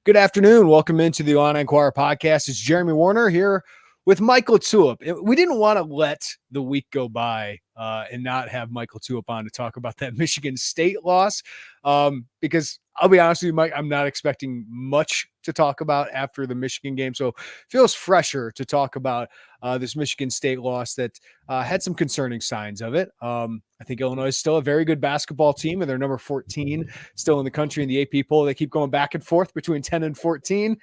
Good afternoon. Welcome into the Illini Inquirer podcast. It's Jeremy Warner here with Mike LaTulip. We didn't want to let the week go by and not have Mike LaTulip on to talk about that Michigan State loss because I'll be honest with you, Mike, I'm not expecting much to talk about after the Michigan game. So it feels fresher to talk about this Michigan State loss that had some concerning signs of it. I think Illinois is still a very good basketball team, and they're number 14 still in the country in the AP poll. They keep going back and forth between 10 and 14.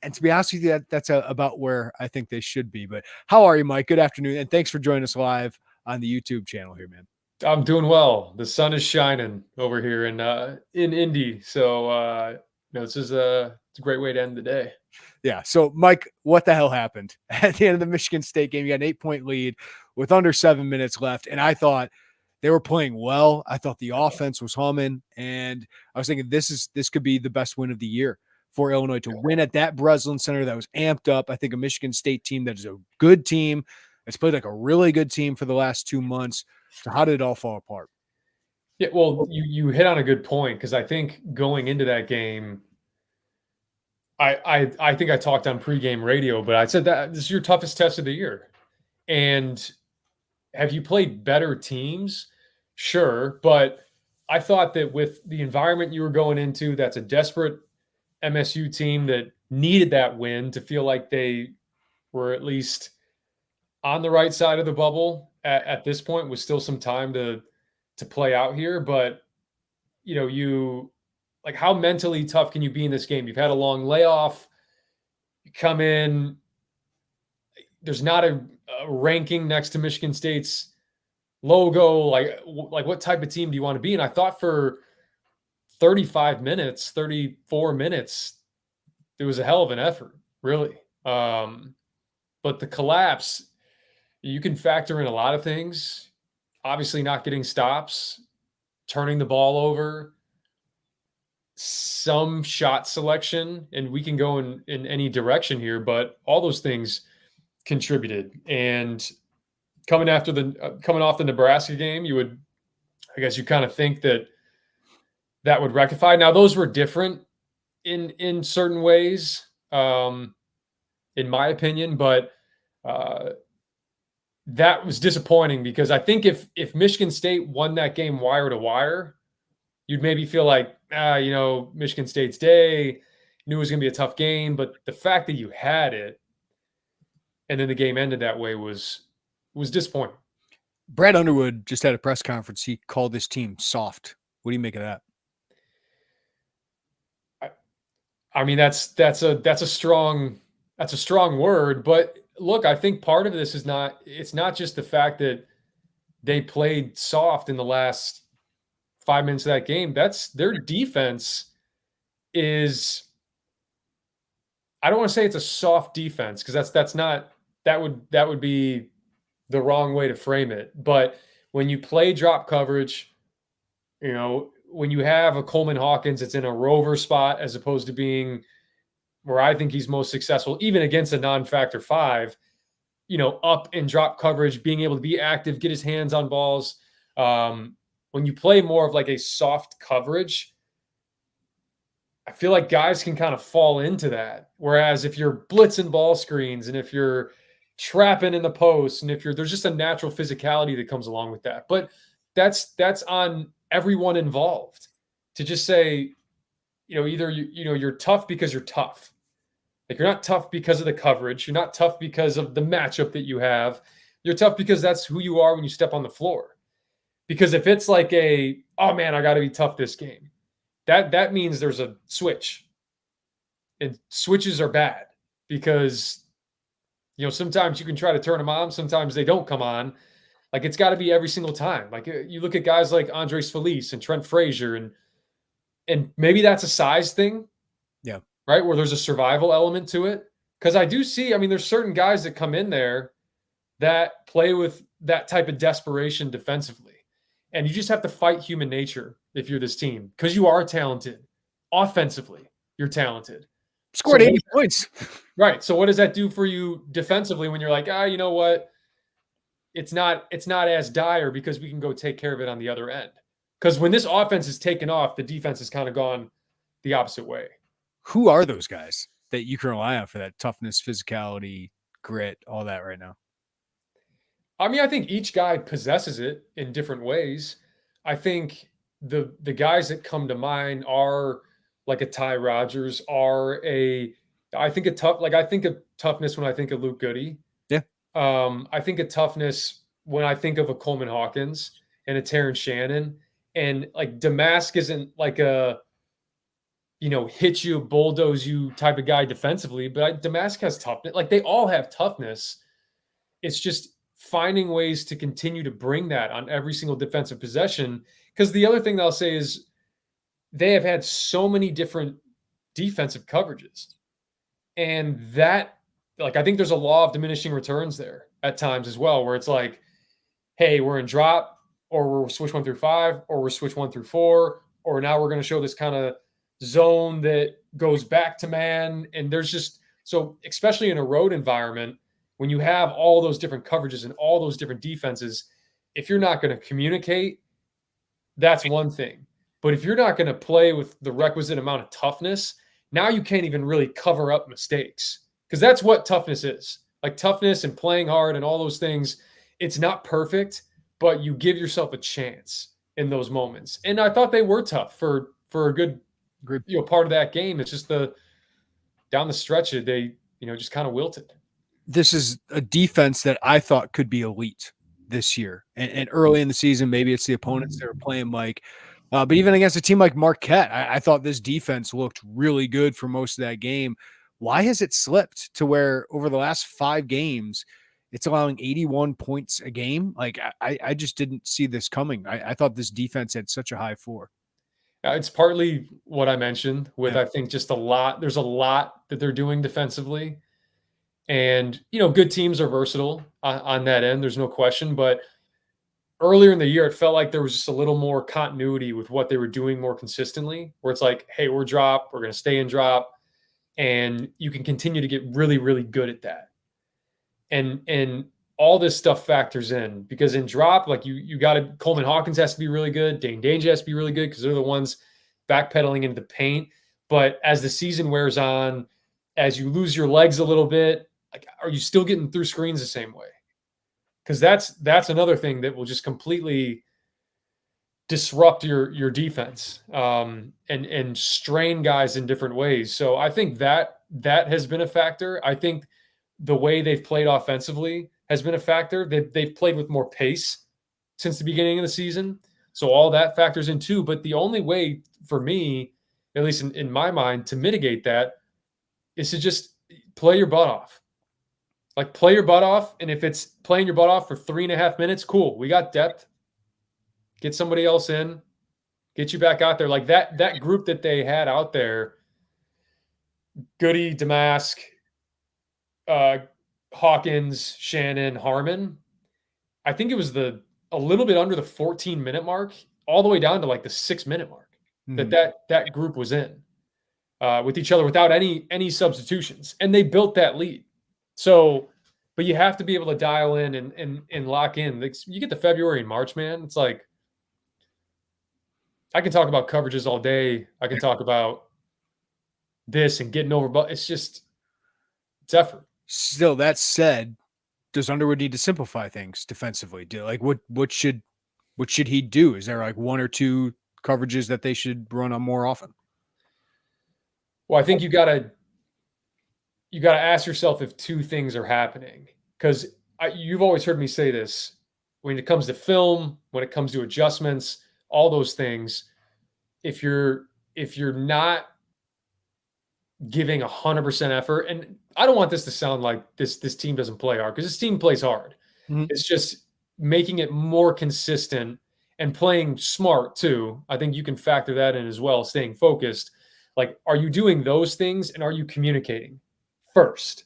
And to be honest with you, that's about where I think they should be. But how are you, Mike? Good afternoon, and thanks for joining us live on the YouTube channel here, man. I'm doing well. The sun is shining over here in Indy, so this is it's a great way to end the day. Yeah. So, Mike, what the hell happened at the end of the Michigan State game? You got an 8-point lead with under 7 minutes left, and I thought they were playing well. I thought the offense was humming, and I was thinking this could be the best win of the year for Illinois to win at that Breslin Center that was amped up. I think a Michigan State team that is a good team. It's played like a really good team for the last 2 months. So how did it all fall apart? Yeah, well, you hit on a good point because I think going into that game, I think I talked on pregame radio, but I said that this is your toughest test of the year. And have you played better teams? Sure, but I thought that with the environment you were going into, that's a desperate MSU team that needed that win to feel like they were at least on the right side of the bubble at this point, with still some time to play out here. But you like, how mentally tough can you be in this game? You've had a long layoff. You come in, there's not a ranking next to Michigan State's logo. Like what type of team do you want to be? And I thought for 34 minutes, it was a hell of an effort, really. But the collapse, you can factor in a lot of things. Obviously, not getting stops, turning the ball over, some shot selection, and we can go in any direction here, but all those things contributed. And coming off the Nebraska game, you kind of think that would rectify. Now, those were different in certain ways, in my opinion, but that was disappointing because I think if Michigan State won that game wire to wire, you'd maybe feel like, Michigan State's day, knew it was going to be a tough game. But the fact that you had it and then the game ended that way was disappointing. Brad Underwood just had a press conference. He called this team soft. What do you make of that? I mean, that's a strong word, but look, I think part of this it's not just the fact that they played soft in the last 5 minutes of that game. That's their defense is, I don't want to say it's a soft defense because that would be the wrong way to frame it. But when you play drop coverage, when you have a Coleman Hawkins, it's in a rover spot as opposed to being where I think he's most successful, even against a non-factor 5, up and drop coverage, being able to be active, get his hands on balls. When you play more of like a soft coverage, I feel like guys can kind of fall into that. Whereas if you're blitzing ball screens and if you're trapping in the post and there's just a natural physicality that comes along with that. But that's on everyone involved to just say, either you're tough because you're tough. Like, you're not tough because of the coverage. You're not tough because of the matchup that you have. You're tough because that's who you are when you step on the floor. Because if it's like oh man, I got to be tough this game, that means there's a switch. And switches are bad because, sometimes you can try to turn them on. Sometimes they don't come on. Like, it's got to be every single time. Like, you look at guys like Andres Feliz and Trent Frazier, and maybe that's a size thing. Yeah. Right, where there's a survival element to it. Because I do see, there's certain guys that come in there that play with that type of desperation defensively. And you just have to fight human nature if you're this team, because you are talented. Offensively, you're talented. Scored 80 points. Right. So what does that do for you defensively when you're like, you know what? It's not as dire because we can go take care of it on the other end. Because when this offense is taken off, the defense has kind of gone the opposite way. Who are those guys that you can rely on for that toughness, physicality, grit, all that right now? I mean, I think each guy possesses it in different ways. I think the guys that come to mind are like a Ty Rogers, are a I think I think of toughness when I think of Luke Goody. Yeah. I think of toughness when I think of a Coleman Hawkins and a Terrence Shannon. And like Damask isn't like a hit you, bulldoze you type of guy defensively, but Damask has toughness. Like they all have toughness. It's just finding ways to continue to bring that on every single defensive possession. Because the other thing that I'll say is they have had so many different defensive coverages. And that, like, I think there's a law of diminishing returns there at times as well, where it's like, hey, we're in drop, or we're switch 1 through 5, or we're switch 1 through 4, or now we're going to show this kind of zone that goes back to man. And there's just, so especially in a road environment, when you have all those different coverages and all those different defenses, if you're not going to communicate, that's one thing. But if you're not going to play with the requisite amount of toughness, now you can't even really cover up mistakes, because that's what toughness is. Like toughness and playing hard and all those things, it's not perfect, but you give yourself a chance in those moments. And I thought they were tough for a good part of that game. It's just down the stretch, they just kind of wilted. This is a defense that I thought could be elite this year. And early in the season, maybe it's the opponents that are playing Mike. But even against a team like Marquette, I thought this defense looked really good for most of that game. Why has it slipped to where over the last 5 games, it's allowing 81 points a game? Like, I just didn't see this coming. I thought this defense had such a high floor. It's partly what I mentioned with, I think, just there's a lot that they're doing defensively. And, good teams are versatile on that end. There's no question. But earlier in the year, it felt like there was just a little more continuity with what they were doing more consistently, where it's like, hey, we're drop, we're going to stay in drop. And you can continue to get really, really good at that. And all this stuff factors in, because in drop, like you got to, Coleman Hawkins has to be really good. Dane Danger has to be really good, because they're the ones backpedaling into the paint. But as the season wears on, as you lose your legs a little bit, like, are you still getting through screens the same way? Because that's another thing that will just completely disrupt your defense and strain guys in different ways. So I think that has been a factor. I think the way they've played offensively has been a factor. They've played with more pace since the beginning of the season. So all that factors in too. But the only way for me, at least in my mind, to mitigate that is to just play your butt off. Like, play your butt off. And if it's playing your butt off for 3.5 minutes, cool. We got depth. Get somebody else in. Get you back out there. Like that group that they had out there, Goody, Damask, Hawkins, Shannon, Harmon, I think it was a little bit under the 14-minute mark, all the way down to like the 6-minute mark that group was in with each other without any substitutions. And they built that lead. So, but you have to be able to dial in and lock in. Like, you get to February and March, man. It's like, I can talk about coverages all day. I can talk about this and getting over, but it's effort. Still, that said, does Underwood need to simplify things defensively? What should he do? Is there like 1 or 2 coverages that they should run on more often? Well, I think you gotta ask yourself if 2 things are happening, because you've always heard me say this when it comes to film, when it comes to adjustments, all those things. If you're not giving 100% effort, and I don't want this to sound like this team doesn't play hard, because this team plays hard. Mm-hmm. It's just making it more consistent and playing smart too. I think you can factor that in as well, staying focused. Like, are you doing those things, and are you communicating first?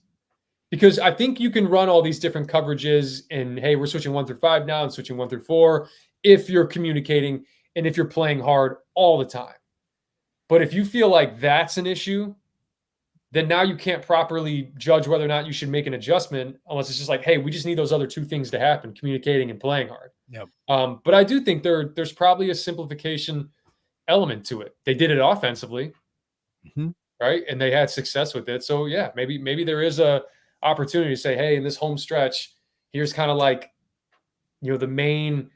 Because I think you can run all these different coverages and, hey, we're switching 1 through 5 now and switching 1 through 4 if you're communicating and if you're playing hard all the time. But if you feel like that's an issue, then now you can't properly judge whether or not you should make an adjustment, unless it's just like, hey, we just need those other 2 things to happen, communicating and playing hard. Yep. But I do think there's probably a simplification element to it. They did it offensively. Mm-hmm. right? And they had success with it. So yeah, maybe there is a opportunity to say, hey, in this home stretch, here's kind of like, the main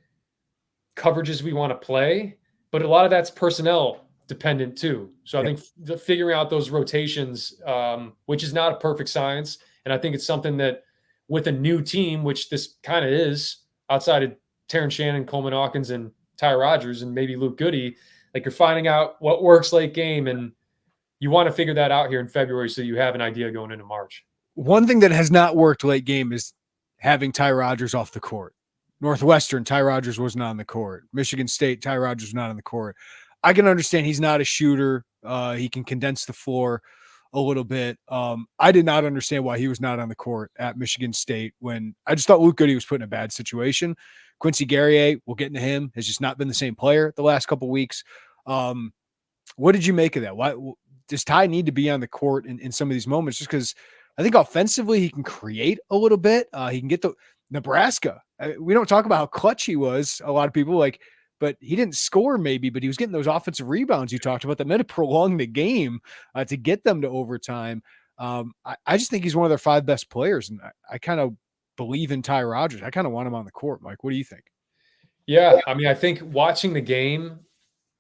coverages we want to play, but a lot of that's personnel dependent too. So I think figuring out those rotations, which is not a perfect science. And I think it's something that with a new team, which this kind of is outside of Terrence Shannon, Coleman Hawkins, and Ty Rodgers, and maybe Luke Goody, like you're finding out what works late game. And you want to figure that out here in February so you have an idea going into March. One thing that has not worked late game is having Ty Rodgers off the court. Northwestern, Ty Rodgers was not on the court. Michigan State, Ty Rodgers was not on the court. I can understand he's not a shooter. He can condense the floor a little bit. I did not understand why he was not on the court at Michigan State when I just thought Luke Goody was put in a bad situation. Quincy Guerrier, we'll get into him, has just not been the same player the last couple of weeks. What did you make of that? Why does Ty need to be on the court in some of these moments? Just because I think offensively he can create a little bit. He can get the Nebraska. We don't talk about how clutch he was. A lot of people but he didn't score maybe, but he was getting those offensive rebounds you talked about that meant to prolong the game to get them to overtime. I just think he's one of their 5 best players, and I kind of believe in Ty Rodgers. I kind of want him on the court. Mike, what do you think? Yeah, I mean, I think watching the game,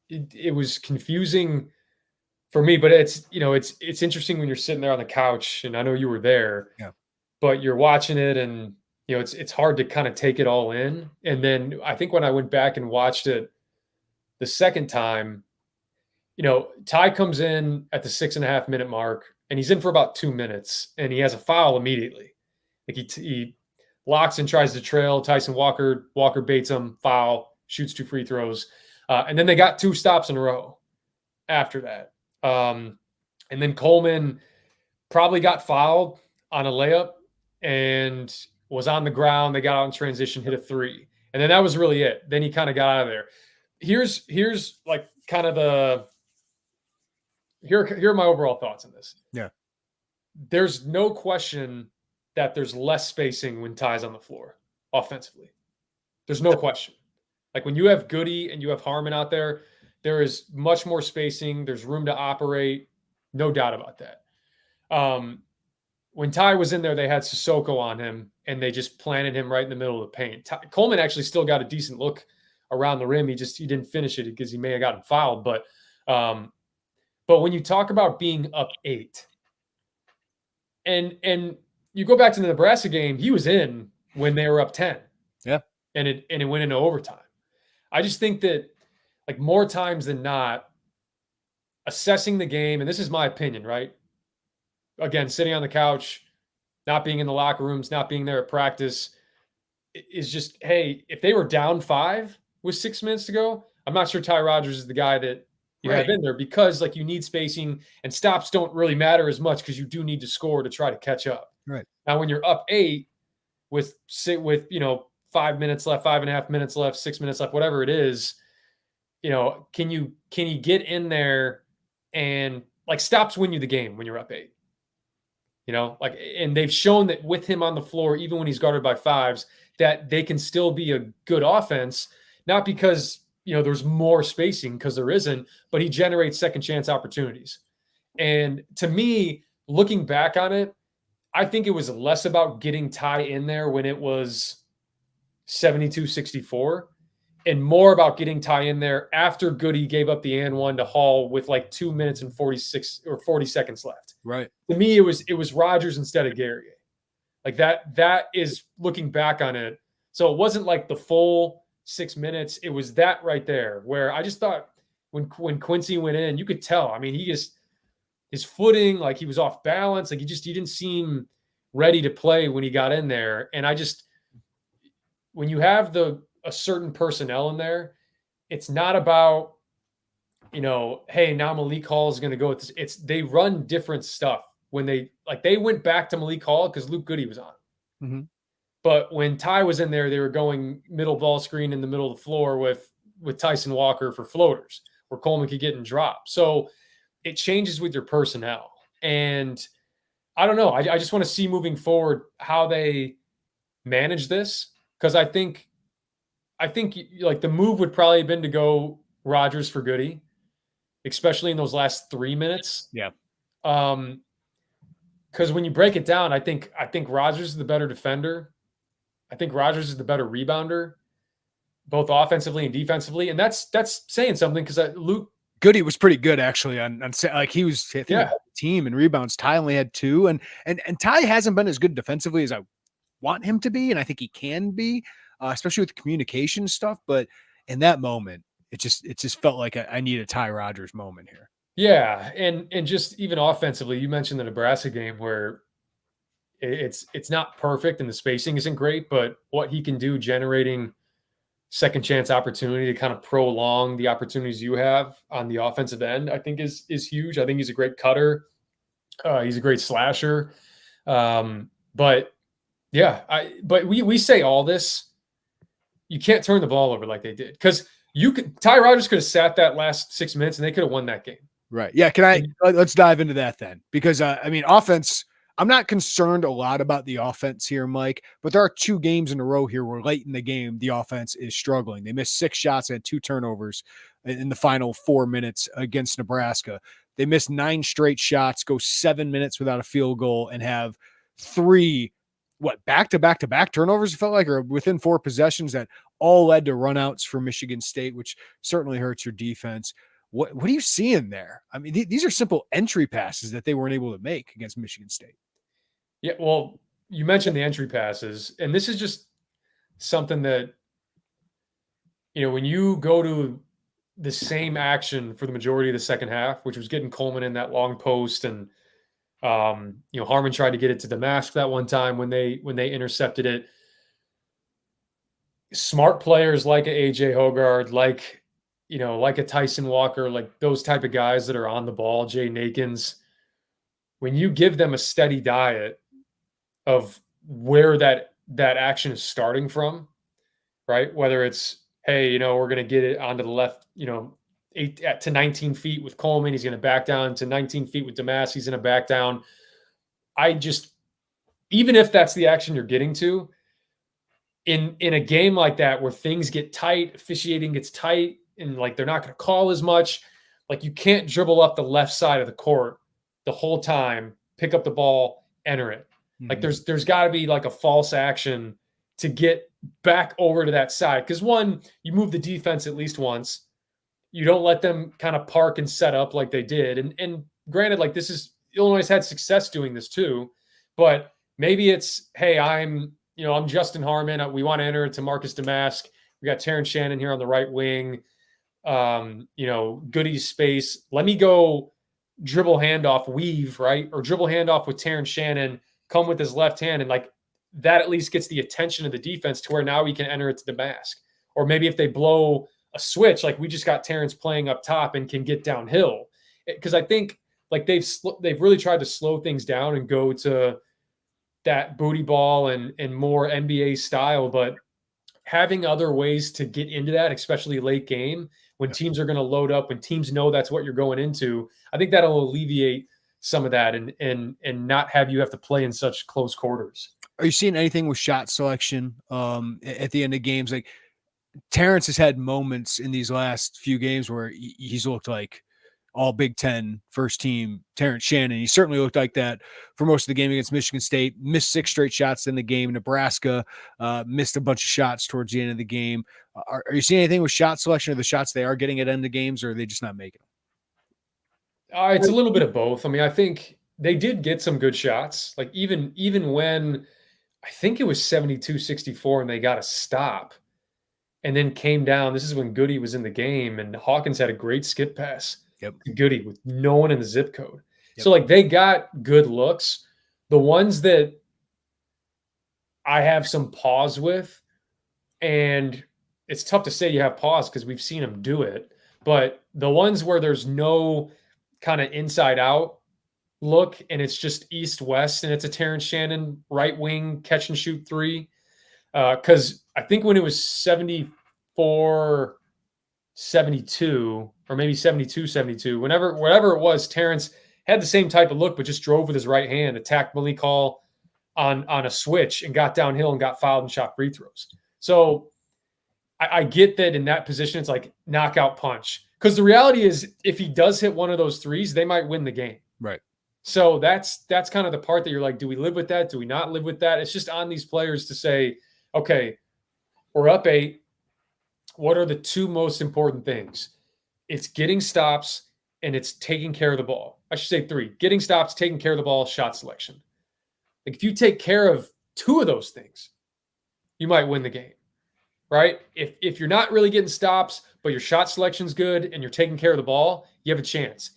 it was confusing for me, but it's interesting when you're sitting there on the couch, and I know you were there, but you're watching it, and it's hard to kind of take it all in. And then I think when I went back and watched it the second time, Ty comes in at the 6.5 minute mark, and he's in for about 2 minutes, and he has a foul immediately. Like he locks and tries to trail Tyson Walker. Walker baits him, foul, shoots 2 free throws. And then they got 2 stops in a row after that. And then Coleman probably got fouled on a layup and was on the ground. They got out in transition, hit a 3. And then that was really it. Then he kind of got out of there. Here's like kind of here are my overall thoughts on this. Yeah. There's no question that there's less spacing when Ty's on the floor offensively. There's no question. Like when you have Goody and you have Harmon out there, there is much more spacing. There's room to operate. No doubt about that. When Ty was in there, they had Sissoko on him, and they just planted him right in the middle of the paint. Coleman actually still got a decent look around the rim. He didn't finish it because he may have gotten fouled. But when you talk about being up 8, and you go back to the Nebraska game, he was in when they were up 10. Yeah. And it went into overtime. I just think that, like, more times than not, assessing the game, and this is my opinion, right? Again, sitting on the couch, not being in the locker rooms, not being there at practice, is just, hey, if they were down 5 with 6 minutes to go, I'm not sure Ty Rodgers is the guy that you have in there, because like you need spacing, and stops don't really matter as much because you do need to score to try to catch up. Right. Now, when you're up 8 with 5 minutes left, 5.5 minutes left, 6 minutes left, whatever it is, can you get in there and like stops win you the game when you're up 8? And they've shown that with him on the floor, even when he's guarded by 5s, that they can still be a good offense, not because there's more spacing, because there isn't, but he generates second chance opportunities. And to me, looking back on it, I think it was less about getting Ty in there when it was 72-64, and more about getting Ty in there after Goody gave up the and 1 to Hall with like 2 minutes and 46 or 40 seconds left. Right. To me, it was Rodgers instead of Guerrier. Like that is looking back on it. So it wasn't like the full 6 minutes. It was that right there where I just thought when Quincy went in, you could tell. I mean, his footing, like he was off balance. Like he didn't seem ready to play when he got in there. And when you have a certain personnel in there, it's not about, hey, now Malik Hall is going to go with this. They run different stuff when they went back to Malik Hall because Luke Goody was on. Mm-hmm. But when Ty was in there, they were going middle ball screen in the middle of the floor with Tyson Walker for floaters where Coleman could get in drop. So it changes with your personnel. And I don't know. I just want to see moving forward how they manage this, because I think like the move would probably have been to go Rodgers for Goody, especially in those last 3 minutes. Yeah. Because when you break it down, I think Rodgers is the better defender. I think Rodgers is the better rebounder, both offensively and defensively, and that's saying something because Luke Goody was pretty good actually on like he was I think Yeah. the team and rebounds. Ty only had 2, and Ty hasn't been as good defensively as I want him to be, and I think he can be, especially with the communication stuff. But in that moment, it just felt like I need a Ty Rodgers moment here. Yeah, and just even offensively, you mentioned the Nebraska game where it's not perfect and the spacing isn't great, but what he can do generating second chance opportunity to kind of prolong the opportunities you have on the offensive end, I think is huge. I think he's a great cutter. He's a great slasher. But yeah, but we say all this, you can't turn the ball over like they did because Ty Rodgers could have sat that last 6 minutes and they could have won that game. Right. Yeah. Let's dive into that then, because I mean, offense, I'm not concerned a lot about the offense here, Mike, but there are 2 games in a row here where late in the game, the offense is struggling. They missed 6 shots and 2 turnovers in the final 4 minutes against Nebraska. They missed 9 straight shots, go 7 minutes without a field goal, and have 3, back-to-back turnovers, it felt like, or within 4 possessions that all led to runouts for Michigan State, which certainly hurts your defense. What are you seeing there? I mean, these are simple entry passes that they weren't able to make against Michigan State. Yeah, well, you mentioned the entry passes, and this is just something that, when you go to the same action for the majority of the second half, which was getting Coleman in that long post, and Harmon tried to get it to Damask that one time when they intercepted it. Smart players like a AJ Hoggard, like a Tyson Walker, like those type of guys that are on the ball, Jay Nakins, when you give them a steady diet of where that action is starting from, right? Whether it's, hey, we're going to get it onto the left, 8 to 19 feet with Coleman, he's going to back down to 19 feet with Damask, he's going to back down. Even if that's the action you're getting to, in a game like that where things get tight, officiating gets tight, and like they're not going to call as much, like you can't dribble up the left side of the court the whole time, pick up the ball, enter it. Mm-hmm. Like there's got to be like a false action to get back over to that side. Because one, you move the defense at least once. You don't let them kind of park and set up like they did. And granted, like Illinois has had success doing this too, but maybe it's, hey, I'm Justin Harmon. We want to enter it to Marcus Damask. We got Terrence Shannon here on the right wing. Goody's space. Let me go dribble handoff, weave, right? Or dribble handoff with Terrence Shannon, come with his left hand. And like that at least gets the attention of the defense to where now we can enter it to Damask. Or maybe if they blow a switch, like we just got Terrence playing up top and can get downhill. Because I think like they've really tried to slow things down and go to that booty ball and more NBA style, but having other ways to get into that, especially late game, when teams are going to load up, when teams know that's what you're going into, I think that'll alleviate some of that and not have you have to play in such close quarters. Are you seeing anything with shot selection at the end of games? Like Terrence has had moments in these last few games where he's looked like all Big Ten first team Terrence Shannon. He certainly looked like that for most of the game against Michigan State. Missed 6 straight shots in the game. Nebraska missed a bunch of shots towards the end of the game. Are you seeing anything with shot selection, or the shots they are getting at end of games, or are they just not making them? It's a little bit of both. I mean, I think they did get some good shots. Like even when I think it was 72-64 and they got a stop and then came down. This is when Goody was in the game and Hawkins had a great skip pass. Yep. Goody with no one in the zip code. Yep. So like they got good looks. The ones that I have some pause with, and it's tough to say you have pause because we've seen them do it, but the ones where there's no kind of inside out look and it's just east west and it's a Terrence Shannon right wing catch and shoot 3. Because I think when it was 74-72 or maybe 72-72, whatever it was, Terrence had the same type of look, but just drove with his right hand, attacked Malik Hall on a switch and got downhill and got fouled and shot free throws. So I get that in that position, it's like knockout punch. Because the reality is if he does hit one of those threes, they might win the game. Right. So that's kind of the part that you're like, do we live with that? Do we not live with that? It's just on these players to say, okay, we're up 8. What are the 2 most important things? It's getting stops and it's taking care of the ball. I should say 3. Getting stops, taking care of the ball, shot selection. Like if you take care of 2 of those things, you might win the game, right? If you're not really getting stops, but your shot selection's good and you're taking care of the ball, you have a chance.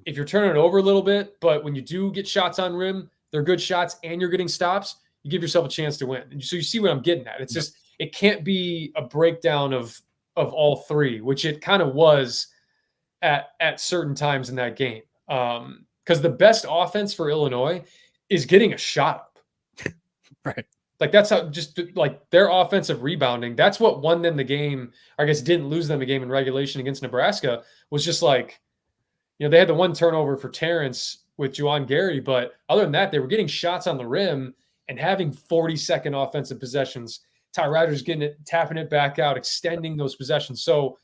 If you're turning it over a little bit, but when you do get shots on rim, they're good shots and you're getting stops, you give yourself a chance to win. And so you see what I'm getting at. It's just, it can't be a breakdown of all 3, which it kind of was at certain times in that game. Because the best offense for Illinois is getting a shot up. Right. Like that's how, just like their offensive rebounding, that's what won them the game. Or I guess didn't lose them a game in regulation against Nebraska, was just like, they had the 1 turnover for Terrence with Juwan Gary, but other than that, they were getting shots on the rim and having 40-second offensive possessions. Ty Ryder's getting it, tapping it back out, extending those possessions. So,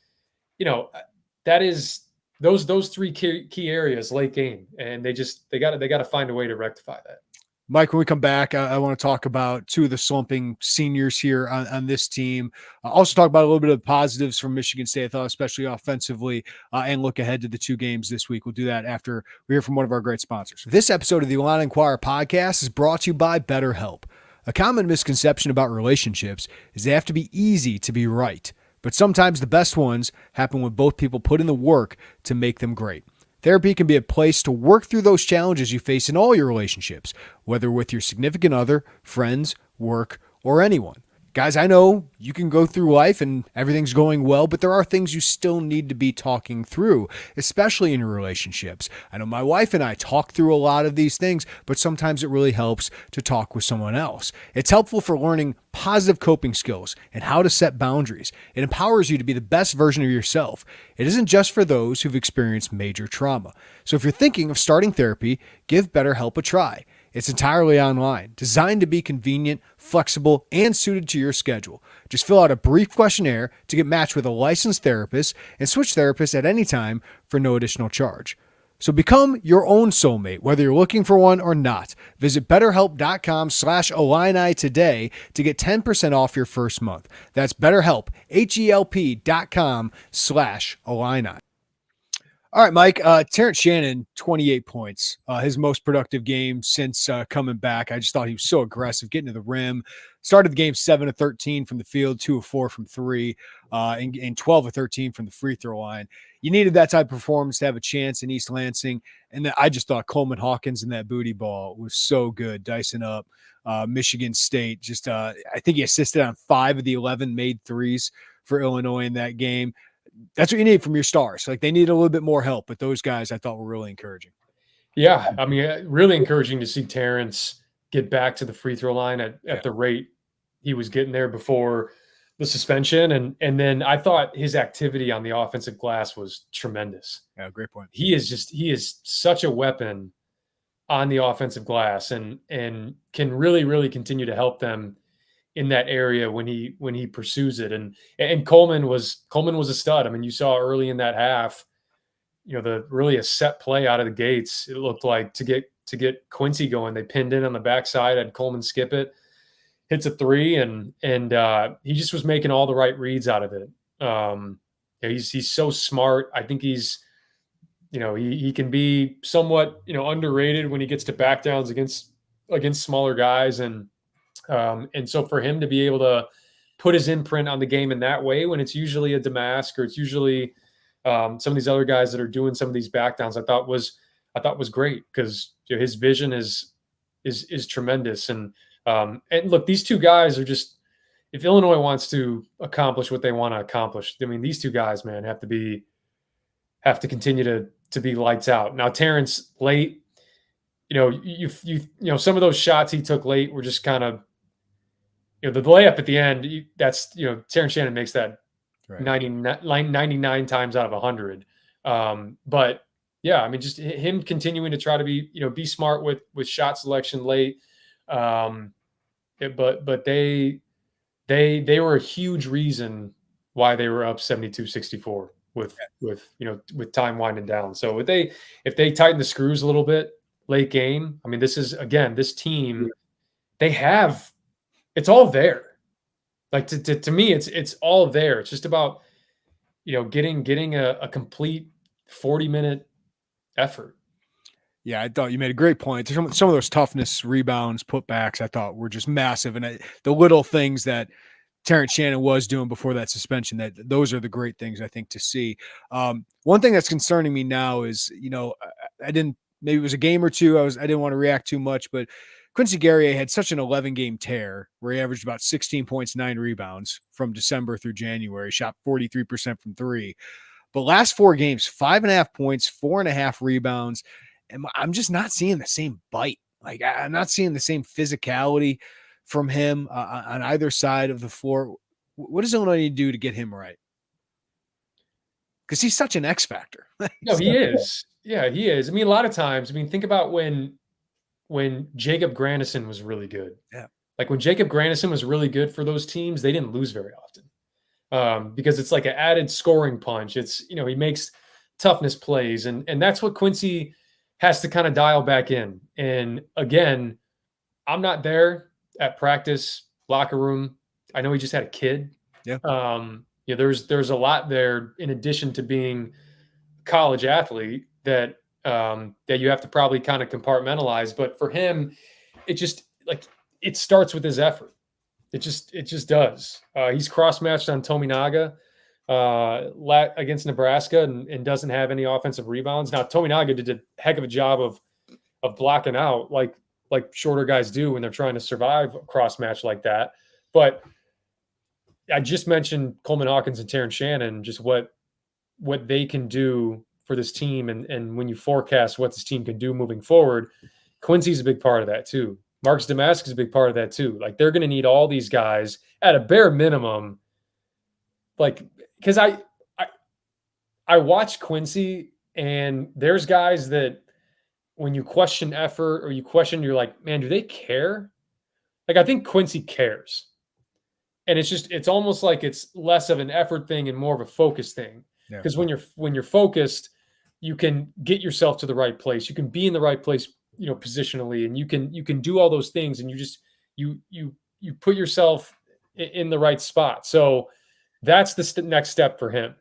that is those 3 key areas late game, and they got to find a way to rectify that. Mike, when we come back, I want to talk about 2 of the slumping seniors here on this team. Also talk about a little bit of positives from Michigan State, I thought, especially offensively, and look ahead to the 2 games this week. We'll do that after we hear from one of our great sponsors. This episode of the Illini Inquirer podcast is brought to you by BetterHelp. A common misconception about relationships is they have to be easy to be right, but sometimes the best ones happen when both people put in the work to make them great. Therapy can be a place to work through those challenges you face in all your relationships, whether with your significant other, friends, work, or anyone. Guys, I know you can go through life and everything's going well, but there are things you still need to be talking through, especially in your relationships. I know my wife and I talk through a lot of these things, but sometimes it really helps to talk with someone else. It's helpful for learning positive coping skills and how to set boundaries. It empowers you to be the best version of yourself. It isn't just for those who've experienced major trauma. So if you're thinking of starting therapy, give BetterHelp a try. It's entirely online, designed to be convenient, flexible, and suited to your schedule. Just fill out a brief questionnaire to get matched with a licensed therapist and switch therapists at any time for no additional charge. So become your own soulmate, whether you're looking for one or not. Visit BetterHelp.com/Illini today to get 10% off your first month. That's BetterHelp, HELP.com/Illini. All right, Mike, Terrence Shannon, 28 points, his most productive game since coming back. I just thought he was so aggressive, getting to the rim. Started the game 7 of 13 from the field, 2 of 4 from 3, and 12 of 13 from the free throw line. You needed that type of performance to have a chance in East Lansing. And then I just thought Coleman Hawkins in that booty ball was so good, dicing up Michigan State. Just I think he assisted on 5 of the 11 made threes for Illinois in that game. That's what you need from your stars. Like, they need a little bit more help, but those guys I thought were really encouraging. Yeah, I mean, really encouraging to see Terrence get back to the free throw line at the rate he was getting there before the suspension. And then I thought his activity on the offensive glass was tremendous. Yeah, great point. He is such a weapon on the offensive glass and can really, really continue to help them in that area when he pursues it. And Coleman was a stud. I mean, you saw early in that half, really a set play out of the gates. It looked like to get Quincy going. They pinned in on the backside, had Coleman skip it, hits a 3, and he just was making all the right reads out of it. He's so smart. I think he's, he can be somewhat, underrated when he gets to back downs against smaller guys. And so for him to be able to put his imprint on the game in that way, when it's usually a Damask or it's usually some of these other guys that are doing some of these back downs, I thought was great, because his vision is tremendous. And look, these 2 guys are just, if Illinois wants to accomplish what they want to accomplish, I mean, these 2 guys, man, have to continue to be lights out. Now, Terrence late, some of those shots he took late were just kind of, the layup at the end, that's, Terrence Shannon makes that right 99 times out of 100. But yeah, I mean, just him continuing to try to be smart with shot selection late. But they were a huge reason why they were up 72-64 with time winding down. So if they tighten the screws a little bit, late game. I mean, this is, again, this team, it's all there. Like to me, it's all there. It's just about, getting a complete 40-minute effort. Yeah, I thought you made a great point. Some of those toughness, rebounds, putbacks, I thought were just massive. And the little things that Terrence Shannon was doing before that suspension, those are the great things I think to see. One thing that's concerning me now is, I didn't, maybe it was a game or two. I didn't want to react too much, but Quincy Guerrier had such an 11-game tear where he averaged about 16 points, 9 rebounds from December through January, shot 43% from three. But last 4 games, 5.5 points, 4.5 rebounds. And I'm just not seeing the same bite. Like, I'm not seeing the same physicality from him on either side of the floor. What does Illinois need to do to get him right? Because he's such an X factor. No, he is. Yeah, he is. I mean, a lot of times, think about when Jacob Grandison was really good. Yeah. Like when Jacob Grandison was really good for those teams, they didn't lose very often because it's like an added scoring punch. It's, he makes toughness plays. And that's what Quincy has to kind of dial back in. And again, I'm not there at practice, locker room. I know he just had a kid. Yeah. There's a lot there in addition to being a college athlete that you have to probably kind of compartmentalize. But for him, it starts with his effort. It just does. He's cross-matched on Tominaga against Nebraska and doesn't have any offensive rebounds. Now, Tominaga did a heck of a job of blocking out like shorter guys do when they're trying to survive a cross-match like that. But I just mentioned Coleman Hawkins and Terrence Shannon, just what they can do for this team. And when you forecast what this team can do moving forward, Quincy's a big part of that too. Marcus Damascus is a big part of that too. Like they're going to need all these guys at a bare minimum. Like, because I watch Quincy and there's guys that when you question effort or you're like, man, do they care? Like, I think Quincy cares. And it's almost like it's less of an effort thing and more of a focus thing. Because when you're focused, you can get yourself to the right place. You can be in the right place, positionally, and you can do all those things, and you put yourself in the right spot. So that's the next step for him.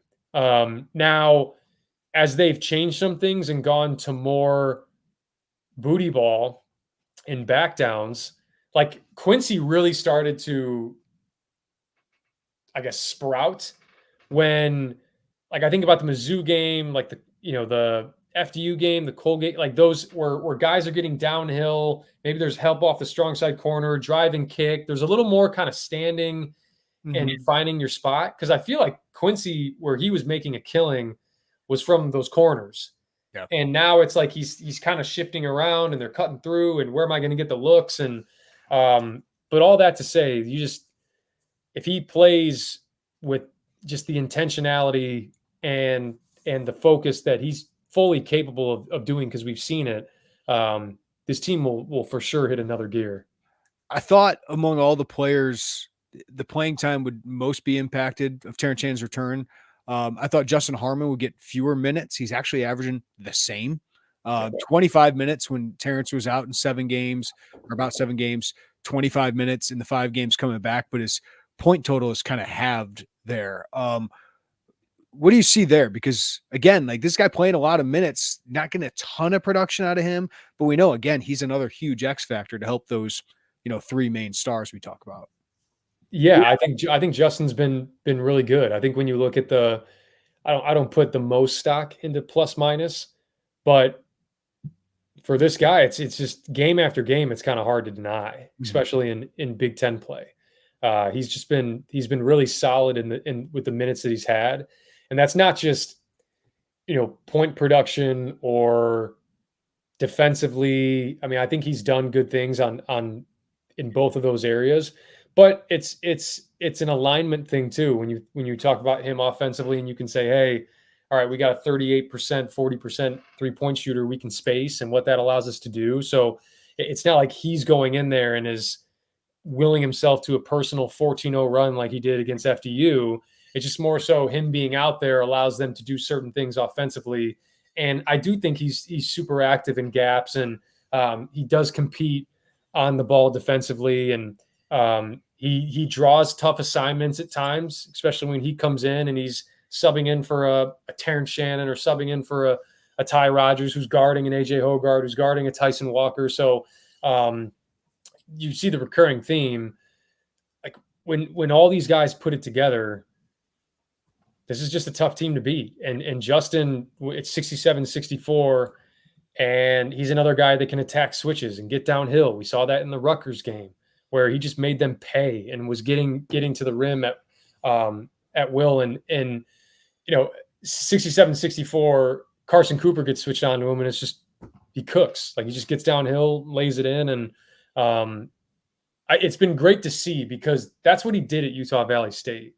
Now, as they've changed some things and gone to more booty ball and back downs, like Quincy really started to, I guess, sprout when, like, I think about the Mizzou game, like the FDU game, the Colgate, like those where guys are getting downhill. Maybe there's help off the strong side corner, drive and kick. There's a little more kind of standing and finding your spot. Because I feel like Quincy, where he was making a killing, was from those corners. Yeah. And now it's like he's kind of shifting around and they're cutting through. And where am I going to get the looks? And but all that to say, if he plays with just the intentionality and the focus that he's fully capable of doing, because we've seen it, this team will for sure hit another gear. I thought among all the players, the playing time would most be impacted of Terrence Shannon's return. I thought Justin Harmon would get fewer minutes. He's actually averaging the same. 25 minutes when Terrence was out in 7 games, or about 7 games, 25 minutes in the 5 games coming back, but his point total is kind of halved there. What do you see there? Because again, like this guy playing a lot of minutes, not getting a ton of production out of him, but we know, again, he's another huge X factor to help those, 3 main stars we talk about. Yeah, I think Justin's been really good. I think when you look at I don't put the most stock into plus minus, but for this guy, it's just game after game, it's kind of hard to deny, especially in Big Ten play. He's been really solid with the minutes that he's had. And that's not just, point production or defensively. I mean, I think he's done good things in both of those areas, but it's an alignment thing too. When you talk about him offensively and you can say, hey, all right, we got a 38%, 40% 3-point shooter we can space and what that allows us to do. So it's not like he's going in there and is willing himself to a personal 14-0 run like he did against FDU. It's just more so him being out there allows them to do certain things offensively. And I do think he's super active in gaps. And He does compete on the ball defensively, and he draws tough assignments at times, especially when he comes in and he's subbing in for a Terrence Shannon or subbing in for a Ty Rodgers who's guarding an AJ Hogarth, who's guarding a Tyson Walker. So you see the recurring theme. Like when all these guys put it together, this is just a tough team to beat. And Justin, it's 67-64, and he's another guy that can attack switches and get downhill. We saw that in the Rutgers game where he just made them pay and was getting to the rim at will. And 67-64, Carson Cooper gets switched on to him, and it's just he cooks. Like he just gets downhill, lays it in, and it's been great to see because that's what he did at Utah Valley State.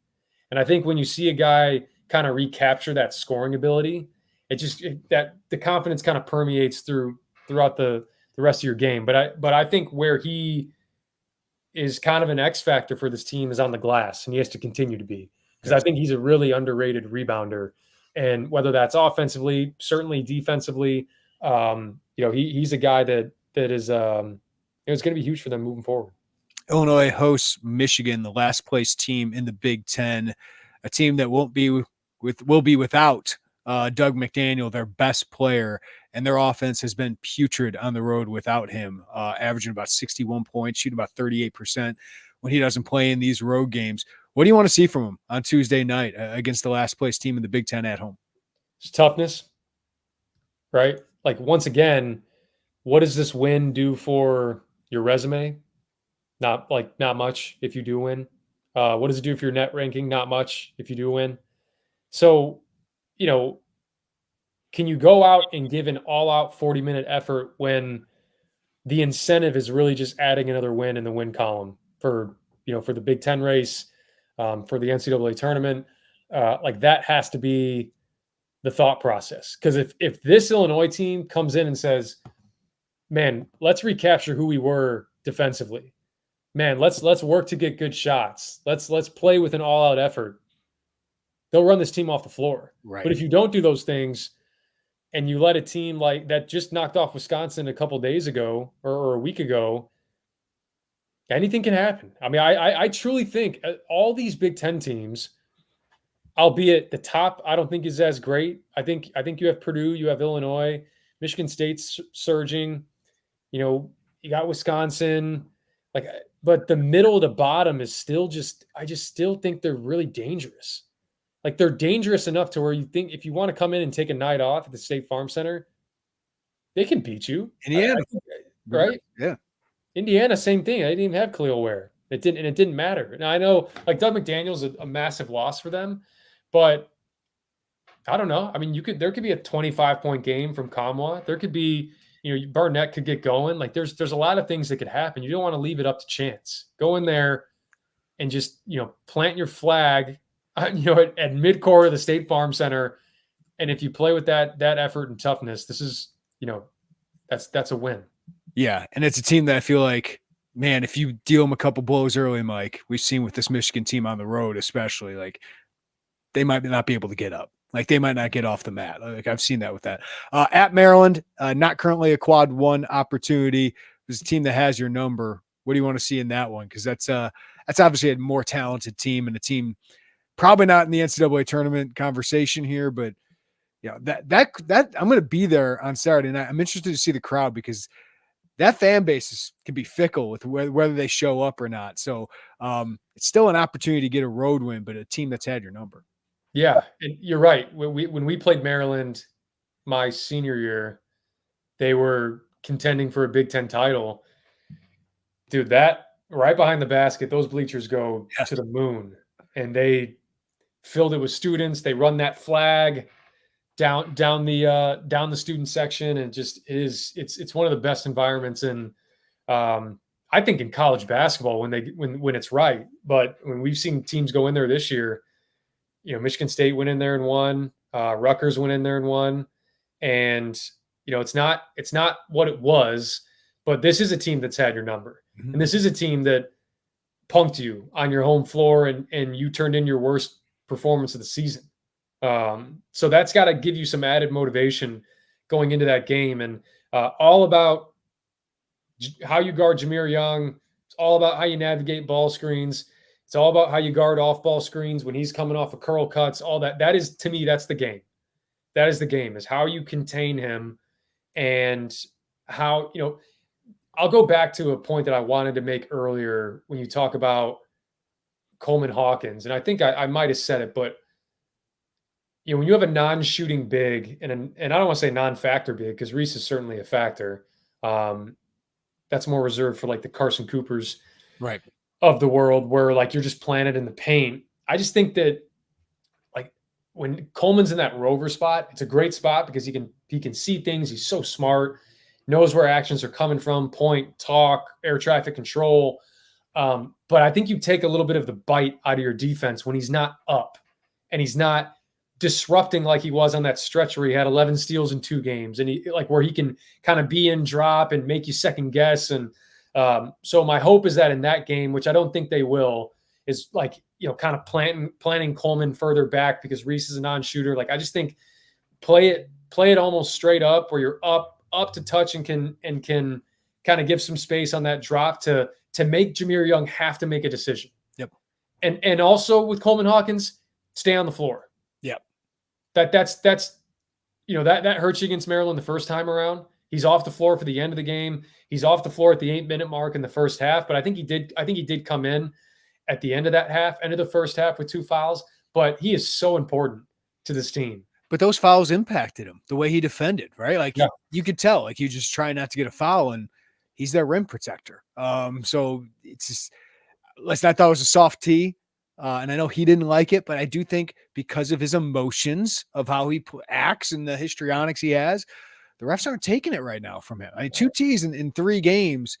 And I think when you see a guy kind of recapture that scoring ability, that the confidence kind of permeates throughout the rest of your game. But I think where he is kind of an X factor for this team is on the glass, and he has to continue to be, because I think he's a really underrated rebounder. And whether that's offensively, certainly defensively, he's a guy that is going to be huge for them moving forward. Illinois hosts Michigan, the last place team in the Big Ten, a team that will be without Doug McDaniel, their best player, and their offense has been putrid on the road without him, averaging about 61 points, shooting about 38% when he doesn't play in these road games. What do you want to see from him on Tuesday night against the last place team in the Big Ten at home? It's toughness, right? Like, once again, what does this win do for your resume? Not much if you do win. What does it do for your net ranking? Not much if you do win. So, can you go out and give an all-out 40-minute effort when the incentive is really just adding another win in the win column for the Big Ten race, for the NCAA tournament? Like, that has to be the thought process. Because if this Illinois team comes in and says, man, let's recapture who we were defensively. Man, let's work to get good shots. Let's play with an all-out effort. They'll run this team off the floor. Right. But if you don't do those things and you let a team like that just knocked off Wisconsin a couple days ago or a week ago, anything can happen. I mean, I truly think all these Big Ten teams, albeit the top, I don't think is as great. I think you have Purdue, you have Illinois, Michigan State's surging. You got Wisconsin. But the middle to bottom is still I just still think they're really dangerous. Like, they're dangerous enough to where you think if you want to come in and take a night off at the State Farm Center, they can beat you. Indiana, right? Yeah. Indiana, same thing. I didn't even have Khalil Ware. It didn't matter. Now, I know, like, Doug McDaniel's a massive loss for them, but I don't know. I mean, there could be a 25-point game from Kamwa. There could be, Barnett could get going. Like, there's a lot of things that could happen. You don't want to leave it up to chance. Go in there and just, plant your flag, at midcourt of the State Farm Center. And if you play with that effort and toughness, this is, that's a win. Yeah. And it's a team that I feel like, man, if you deal them a couple blows early, Mike, we've seen with this Michigan team on the road, especially, like, they might not be able to get up. Like, they might not get off the mat. Like, I've seen that with that. At Maryland, not currently a quad one opportunity. There's a team that has your number. What do you want to see in that one? Because that's obviously a more talented team, and a team probably not in the NCAA tournament conversation here, but that I'm going to be there on Saturday night. I'm interested to see the crowd, because that fan base can be fickle with whether they show up or not. So it's still an opportunity to get a road win, but a team that's had your number. Yeah, and you're right. When we played Maryland my senior year, they were contending for a Big Ten title. Dude, that right behind the basket, those bleachers go to the moon, and they filled it with students. They run that flag down the student section, and it's one of the best environments in I think in college basketball when it's right. But when we've seen teams go in there this year, Michigan State went in there and won. Rutgers went in there and won. And, it's not what it was, but this is a team that's had your number. Mm-hmm. And this is a team that punked you on your home floor and you turned in your worst performance of the season. So that's got to give you some added motivation going into that game. And all about how you guard Jameer Young. It's all about how you navigate ball screens. It's all about how you guard off-ball screens when he's coming off of curl cuts, all that. That is, to me, that's the game. That is the game, is how you contain him and how, I'll go back to a point that I wanted to make earlier when you talk about Coleman Hawkins. And I think I might have said it, but when you have a non-shooting big and I don't want to say non-factor big because Reese is certainly a factor. That's more reserved for like the Carson Coopers right of the world where like you're just planted in the paint. I just think that like when Coleman's in that rover spot, it's a great spot because he can see things. He's so smart, knows where actions are coming from, point, talk, air traffic control. But I think you take a little bit of the bite out of your defense when he's not up and he's not disrupting like he was on that stretch where he had 11 steals in 2 games and where he can kind of be in drop and make you second guess. And so my hope is that in that game, which I don't think they will, is like, kind of planting Coleman further back because Reese is a non-shooter. Like, I just think play it almost straight up where you're up to touch and can kind of give some space on that drop to make Jameer Young have to make a decision. Yep. And also with Coleman Hawkins, stay on the floor. Yep. That's that hurts you against Maryland the first time around. He's off the floor for the end of the game. He's off the floor at the 8-minute mark in the first half, but I think he did come in at the end of the first half with 2 fouls, but he is so important to this team. But those fouls impacted him, the way he defended, right? Like you could tell, like you just try not to get a foul and he's their rim protector. So it's just, let's not thought it was a soft tee. And I know he didn't like it, but I do think because of his emotions of how he acts and the histrionics he has, the refs aren't taking it right now from him. I mean, 2 tees in 3 games,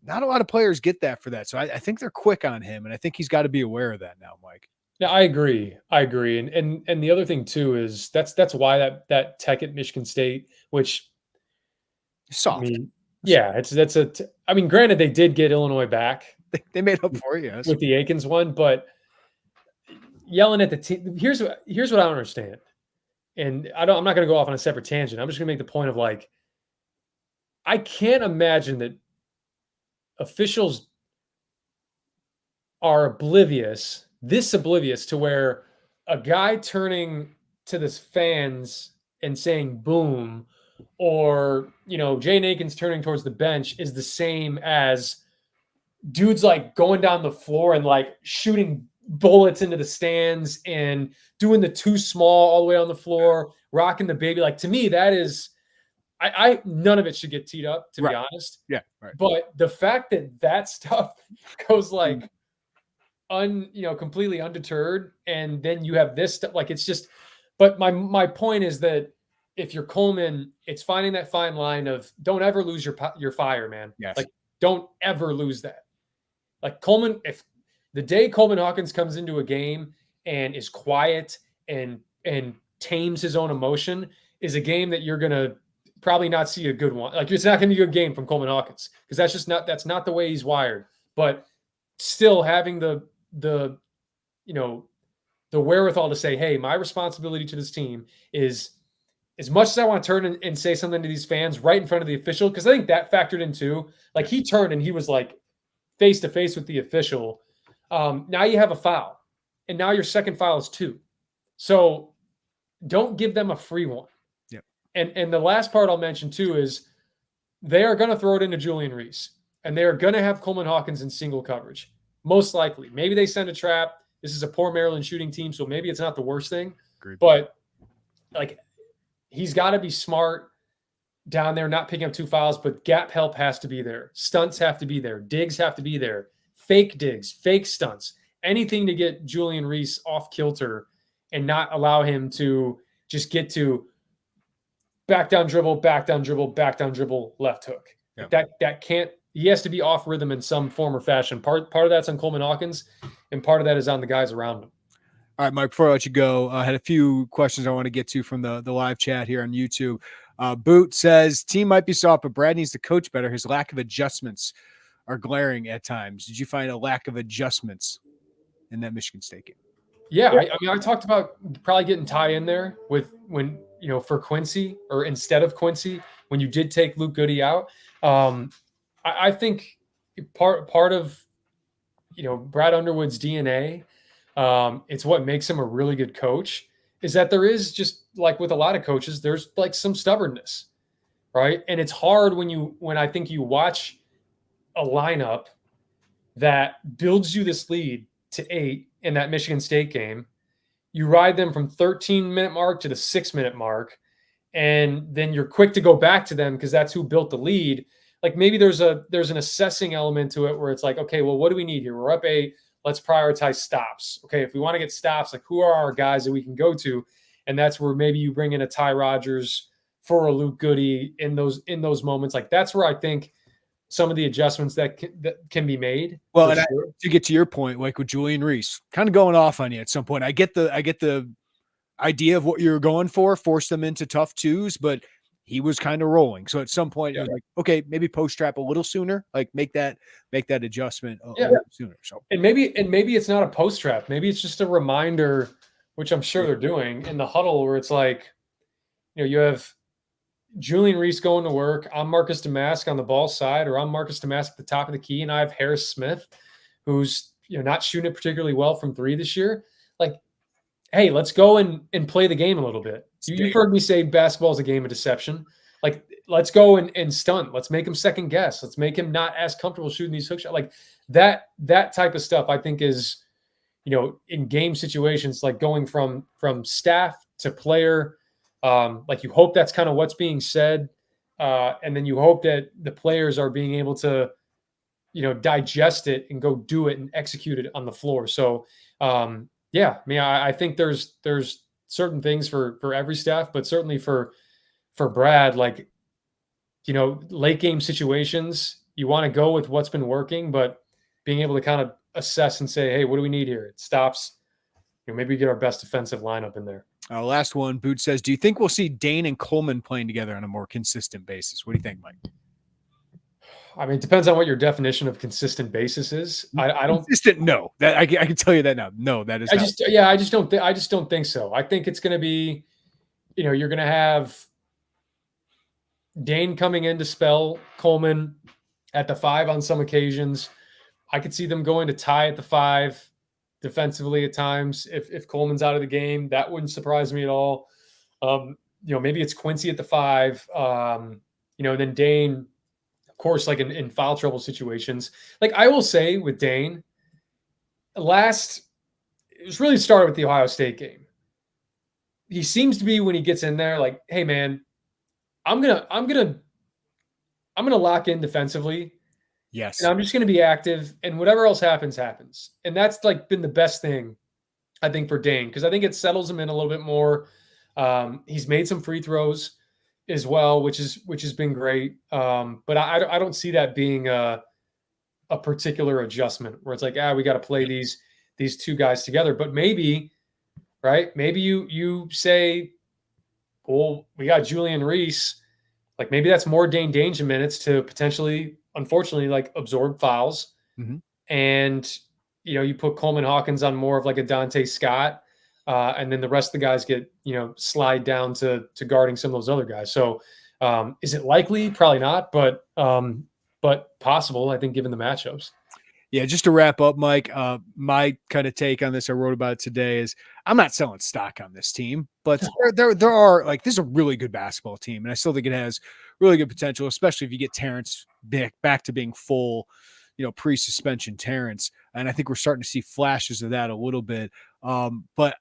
not a lot of players get that for that. So I think they're quick on him, and I think he's got to be aware of that now, Mike. Yeah, I agree. And the other thing too is that's why that Tech at Michigan State, which soft. I mean, granted they did get Illinois back. They made up for you with the Akins one, but yelling at the team. Here's what I don't understand. And I'm not going to go off on a separate tangent. I'm just going to make the point of like, I can't imagine that officials are this oblivious to where a guy turning to the fans and saying boom, or, Jay Akins turning towards the bench is the same as dudes like going down the floor and like shooting bullets into the stands and doing the too small all the way on the floor, rocking the baby. Like, to me, that is, I none of it should get teed up, to be honest. Yeah. Right. But the fact that stuff goes like completely undeterred, and then you have this stuff, like, it's just, but my point is that if you're Coleman, it's finding that fine line of don't ever lose your fire, man. Yes. Like, don't ever lose that. Like, Coleman, if the day Coleman Hawkins comes into a game and is quiet and tames his own emotion, is a game that you're going to probably not see a good one. Like, it's not going to be a good game from Coleman Hawkins because that's not the way he's wired. But still having the wherewithal to say, hey, my responsibility to this team is, as much as I want to turn and say something to these fans right in front of the official, because I think that factored in too. Like, he turned and he was like face to face with the official. Now you have a foul, and now your second foul is 2. So don't give them a free one. Yep. And the last part I'll mention too is they are going to throw it into Julian Reese, and they are going to have Coleman Hawkins in single coverage. Most likely. Maybe they send a trap. This is a poor Maryland shooting team, so maybe it's not the worst thing. Agreed. But like, he's got to be smart down there, not picking up 2 fouls, but gap help has to be there. Stunts have to be there. Digs have to be there. Fake digs, fake stunts, anything to get Julian Reese off kilter and not allow him to just get to back down dribble, left hook. Yep. That can't, he has to be off rhythm in some form or fashion. Part of that's on Coleman Hawkins, and part of that is on the guys around him. All right, Mike, before I let you go, I had a few questions I want to get to from the live chat here on YouTube. Boot says, team might be soft, but Brad needs to coach better. His lack of adjustments are glaring at times. Did you find a lack of adjustments in that Michigan State game? Yeah, I mean, I talked about probably getting Ty in there with for Quincy, or instead of Quincy, when you did take Luke Goody out. I think part of, Brad Underwood's DNA, it's what makes him a really good coach, is that there is, just like with a lot of coaches, there's like some stubbornness, right? And it's hard when I think you watch a lineup that builds you this lead to 8 in that Michigan State game. You ride them from 13-minute mark to the 6-minute mark, and then you're quick to go back to them because that's who built the lead. Like maybe there's an assessing element to it where it's like, okay, well, what do we need here? We're up 8. Let's prioritize stops. Okay, if we want to get stops, like who are our guys that we can go to? And that's where maybe you bring in a Ty Rodgers for a Luke Goody in those moments. Like that's where I think some of the adjustments that can be made. Well, and sure. To get to your point, like with Julian Reese, kind of going off on you at some point. I get the idea of what you're going for, force them into tough twos, but he was kind of rolling. So at some point, it was like, okay, maybe post trap a little sooner, like make that adjustment a little sooner. So and maybe it's not a post trap. Maybe it's just a reminder, which I'm sure they're doing in the huddle, where it's like, you have Julian Reese going to work. I'm Marcus Damask on the ball side, or I'm Marcus Damask at the top of the key, and I have Harris Smith, who's not shooting it particularly well from 3 this year. Like, hey, let's go and play the game a little bit. You've heard me say basketball is a game of deception. Like, let's go and stunt. Let's make him second guess. Let's make him not as comfortable shooting these hook shots. Like that type of stuff, I think is, in game situations, like going from staff to player. Like you hope that's kind of what's being said. And then you hope that the players are being able to, digest it and go do it and execute it on the floor. So, yeah, I mean, I think there's certain things for every staff, but certainly for Brad, like, late game situations, you want to go with what's been working, but being able to kind of assess and say, hey, what do we need here? It stops. Maybe we get our best defensive lineup in there. Last one, Boot says, do you think we'll see Dane and Coleman playing together on a more consistent basis? What do you think, Mike? I mean, it depends on what your definition of consistent basis is. I don't consistent. No, that I can tell you that now. No, that is. I just don't think so. I think it's going to be, you're going to have Dane coming in to spell Coleman at the 5 on some occasions. I could see them going to Ty at the 5 defensively at times. If Coleman's out of the game, that wouldn't surprise me at all. Maybe it's Quincy at the 5. Then Dane, of course, like in foul trouble situations. Like I will say with Dane, it was really started with the Ohio State game. He seems to be, when he gets in there, like, hey man, I'm gonna lock in defensively. Yes. And I'm just gonna be active, and whatever else happens. And that's like been the best thing, I think, for Dane, because I think it settles him in a little bit more. He's made some free throws as well, which has been great. But I don't see that being a particular adjustment where it's like, we got to play these two guys together. But maybe, right? Maybe you say, well, we got Julian Reese. Like maybe that's more Dane Danger minutes to potentially, unfortunately, like absorb fouls. Mm-hmm. And, you put Coleman Hawkins on more of like a Dante Scott. And then the rest of the guys get, slide down to guarding some of those other guys. So is it likely? Probably not, but possible, I think, given the matchups. Yeah, just to wrap up, Mike, my kind of take on this, I wrote about it today, is I'm not selling stock on this team, but there are, like, this is a really good basketball team, and I still think it has really good potential, especially if you get Terrence back to being full, pre-suspension Terrence, and I think we're starting to see flashes of that a little bit. But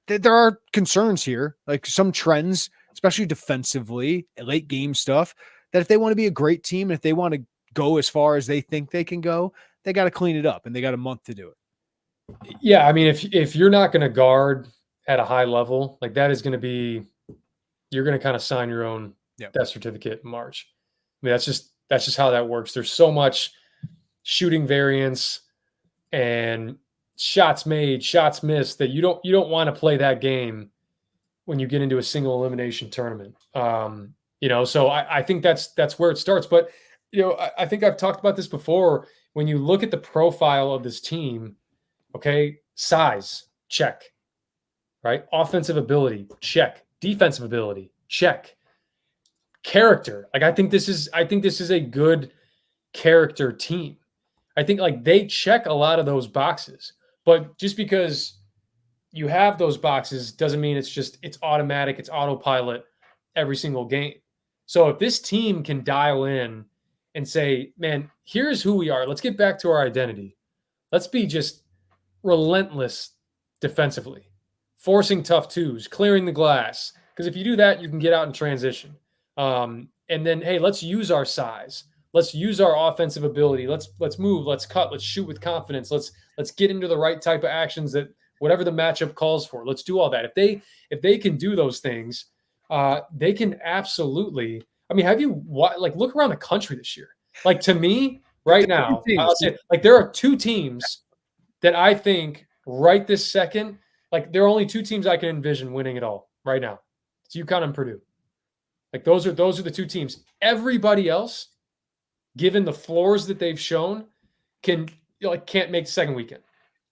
there are concerns here, like some trends, especially defensively, late game stuff, that if they want to be a great team, if they want to go as far as they think they can go, they got to clean it up, and they got a month to do it. Yeah, I mean, if you're not going to guard at a high level, like that is going to be, you're going to kind of sign your own death certificate in March. I mean, that's just how that works. There's so much shooting variance and shots made, shots missed that you don't want to play that game when you get into a single elimination tournament. So I think that's where it starts. But I think I've talked about this before. When you look at the profile of this team, okay, size, check, right? Offensive ability, check. Defensive ability, check. Character, like I think this is a good character team. I think like they check a lot of those boxes, but just because you have those boxes doesn't mean it's automatic, it's autopilot every single game. So if this team can dial in and say, man, here's who we are. Let's get back to our identity. Let's be just relentless defensively, forcing tough twos, clearing the glass. Because if you do that, you can get out in transition. And then, hey, let's use our size. Let's use our offensive ability. Let's move. Let's cut. Let's shoot with confidence. Let's get into the right type of actions that whatever the matchup calls for. Let's do all that. If they can do those things, they can absolutely. I mean, have you look around the country this year? Like to me, right now, I'll say like there are two teams that I think right this second, like there are only two teams I can envision winning it all right now. It's UConn and Purdue. Like those are the two teams. Everybody else, given the floors that they've shown, can't make the second weekend.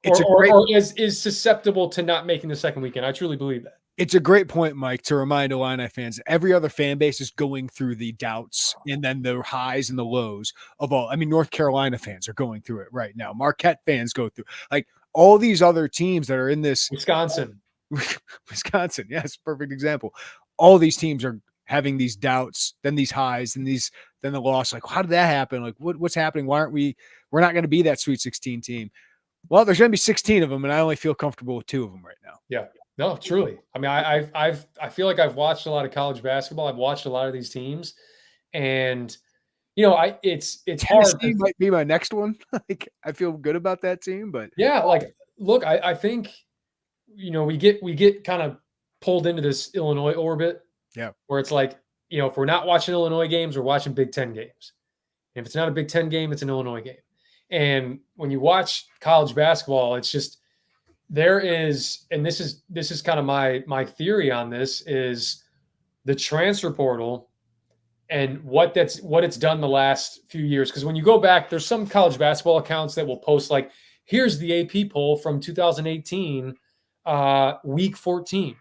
Or is susceptible to not making the second weekend. I truly believe that. It's a great point, Mike, to remind Illini fans, every other fan base is going through the doubts and then the highs and the lows of all. I mean, North Carolina fans are going through it right now. Marquette fans go through like all these other teams that are in this. Wisconsin, yes, perfect example. All these teams are having these doubts, then these highs, then the loss. Like, how did that happen? Like, what's happening? Why aren't we're not going to be that Sweet 16 team? Well, there's going to be 16 of them, and I only feel comfortable with 2 of them right now. Yeah. No, truly. I mean, I feel like I've watched a lot of college basketball. I've watched a lot of these teams, and it's Tennessee hard. Might be my next one. Like, I feel good about that team, but yeah, like look, I think we get kind of pulled into this Illinois orbit. Yeah, where it's like if we're not watching Illinois games, we're watching Big Ten games. And if it's not a Big Ten game, it's an Illinois game. And when you watch college basketball, it's just. There is, and this is kind of my theory on this is the transfer portal and what it's done the last few years. Because when you go back, there's some college basketball accounts that will post like, here's the AP poll from 2018, week 14.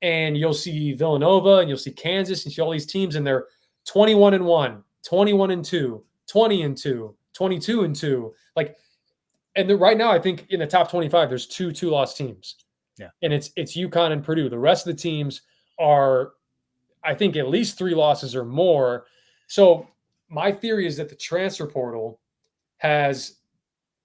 And you'll see Villanova and you'll see Kansas and you see all these teams and they're 21-1, 21-2, 20-2, 22-2. Like, and right now, I think in the top 25, there's 2 2-loss teams. Yeah. And it's UConn and Purdue. The rest of the teams are, I think, at least 3 losses or more. So my theory is that the transfer portal has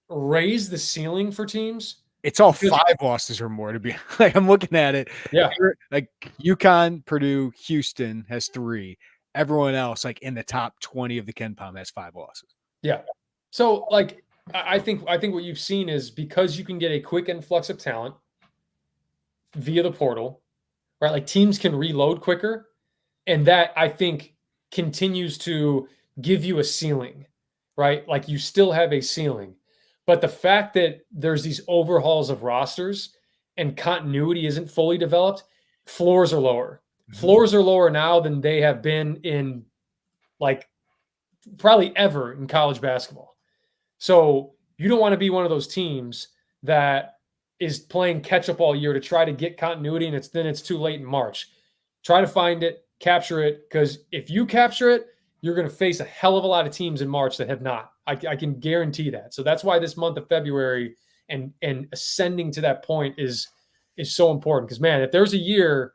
raised the ceiling for teams. It's all 5 losses or more to be like, I'm looking at it. Yeah. Like UConn, Purdue, Houston has 3. Everyone else, like in the top 20 of the KenPom, has 5 losses. Yeah. So like, I think what you've seen is because you can get a quick influx of talent via the portal, right? Like teams can reload quicker. And that I think continues to give you a ceiling, right? Like you still have a ceiling. But the fact that there's these overhauls of rosters and continuity isn't fully developed, floors are lower. Mm-hmm. Floors are lower now than they have been in like probably ever in college basketball. So you don't want to be one of those teams that is playing catch up all year to try to get continuity and it's too late in March. Try to find it, capture it, because if you capture it, you're going to face a hell of a lot of teams in March that have not. I can guarantee that. So that's why this month of February and ascending to that point is so important. Because man, if there's a year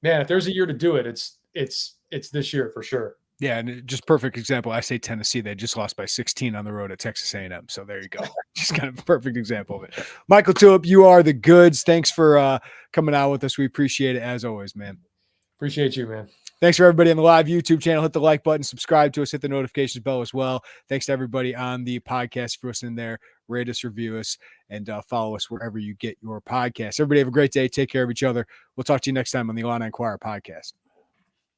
to do it, it's this year for sure. Yeah, and just perfect example. I say Tennessee, they just lost by 16 on the road at Texas A&M. So there you go. Just kind of a perfect example of it. Mike LaTulip, you are the goods. Thanks for coming out with us. We appreciate it as always, man. Appreciate you, man. Thanks for everybody on the live YouTube channel. Hit the like button, subscribe to us, hit the notifications bell as well. Thanks to everybody on the podcast for listening there. Rate us, review us, and follow us wherever you get your podcasts. Everybody have a great day. Take care of each other. We'll talk to you next time on the Illini Inquirer podcast.